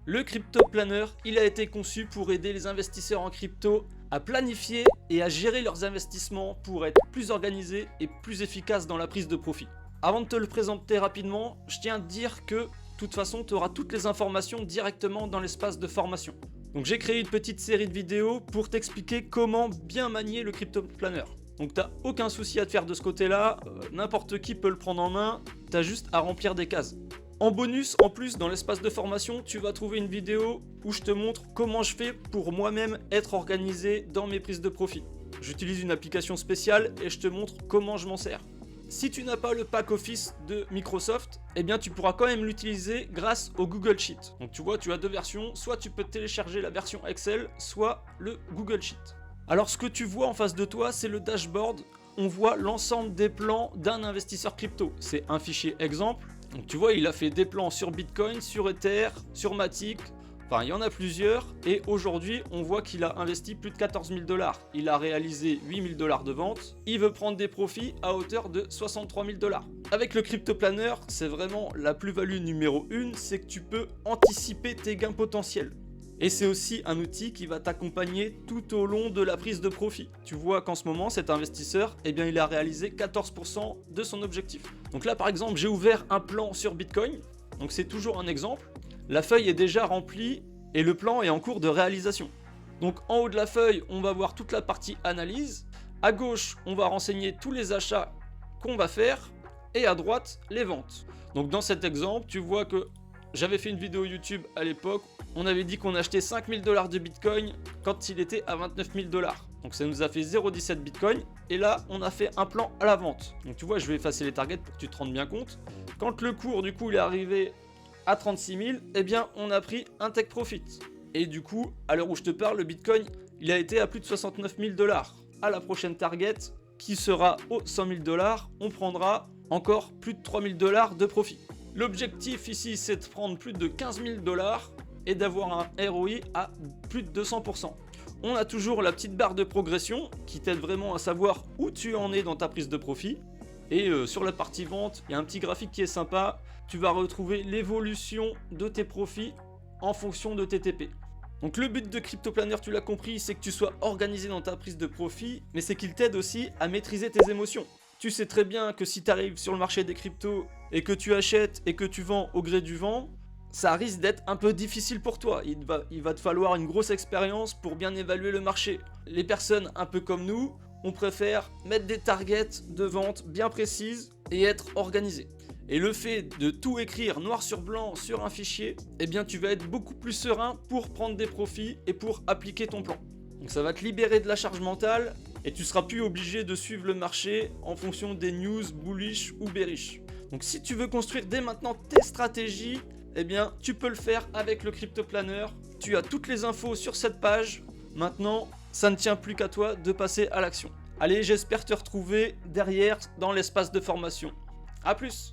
Le Crypto Planner, il a été conçu pour aider les investisseurs en crypto à planifier et à gérer leurs investissements pour être plus organisés et plus efficaces dans la prise de profit. Avant de te le présenter rapidement, je tiens à te dire que de toute façon, tu auras toutes les informations directement dans l'espace de formation. Donc j'ai créé une petite série de vidéos pour t'expliquer comment bien manier le Crypto Planner. Donc t'as aucun souci à te faire de ce côté-là, n'importe qui peut le prendre en main, t'as juste à remplir des cases. En bonus, en plus, dans l'espace de formation, tu vas trouver une vidéo où je te montre comment je fais pour moi-même être organisé dans mes prises de profit. J'utilise une application spéciale et je te montre comment je m'en sers. Si tu n'as pas le pack Office de Microsoft, eh bien tu pourras quand même l'utiliser grâce au Google Sheet. Donc tu vois, tu as deux versions, soit tu peux télécharger la version Excel, soit le Google Sheet. Alors ce que tu vois en face de toi, c'est le dashboard. On voit l'ensemble des plans d'un investisseur crypto. C'est un fichier exemple. Donc tu vois, il a fait des plans sur Bitcoin, sur Ether, sur Matic, enfin il y en a plusieurs. Et aujourd'hui, on voit qu'il a investi plus de 14 000 $. Il a réalisé 8 000 $ de vente. Il veut prendre des profits à hauteur de 63 000 $. Avec le Crypto Planner, c'est vraiment la plus-value numéro 1, c'est que tu peux anticiper tes gains potentiels. Et c'est aussi un outil qui va t'accompagner tout au long de la prise de profit. Tu vois qu'en ce moment, cet investisseur, eh bien, il a réalisé 14% de son objectif. Donc là, par exemple, j'ai ouvert un plan sur Bitcoin. Donc c'est toujours un exemple. La feuille est déjà remplie et le plan est en cours de réalisation. Donc en haut de la feuille, on va voir toute la partie analyse. À gauche, on va renseigner tous les achats qu'on va faire. Et à droite, les ventes. Donc dans cet exemple, tu vois que j'avais fait une vidéo YouTube à l'époque. On avait dit qu'on achetait 5 000 $ de Bitcoin quand il était à 29 000 $. Donc ça nous a fait 0,17 Bitcoin. Et là, on a fait un plan à la vente. Donc tu vois, je vais effacer les targets pour que tu te rendes bien compte. Quand le cours, du coup, il est arrivé à 36 000, eh bien, on a pris un take profit. Et du coup, à l'heure où je te parle, le Bitcoin, il a été à plus de 69 000 $. À la prochaine target, qui sera aux 100 000 $, on prendra encore plus de 3 000 $ de profit. L'objectif ici, c'est de prendre plus de 15 000 $ et d'avoir un ROI à plus de 200%. On a toujours la petite barre de progression qui t'aide vraiment à savoir où tu en es dans ta prise de profit. Et sur la partie vente, il y a un petit graphique qui est sympa. Tu vas retrouver l'évolution de tes profits en fonction de tes TP. Donc le but de Crypto Planner, tu l'as compris, c'est que tu sois organisé dans ta prise de profit, mais c'est qu'il t'aide aussi à maîtriser tes émotions. Tu sais très bien que si tu arrives sur le marché des cryptos et que tu achètes et que tu vends au gré du vent, ça risque d'être un peu difficile pour toi. Il va te falloir une grosse expérience pour bien évaluer le marché. Les personnes un peu comme nous, on préfère mettre des targets de vente bien précises et être organisé. Et le fait de tout écrire noir sur blanc sur un fichier, eh bien tu vas être beaucoup plus serein pour prendre des profits et pour appliquer ton plan. Donc ça va te libérer de la charge mentale et tu seras plus obligé de suivre le marché en fonction des news bullish ou bearish. Donc si tu veux construire dès maintenant tes stratégies, eh bien tu peux le faire avec le Crypto Planner. Tu as toutes les infos sur cette page. Maintenant, ça ne tient plus qu'à toi de passer à l'action. Allez, j'espère te retrouver derrière dans l'espace de formation. A plus!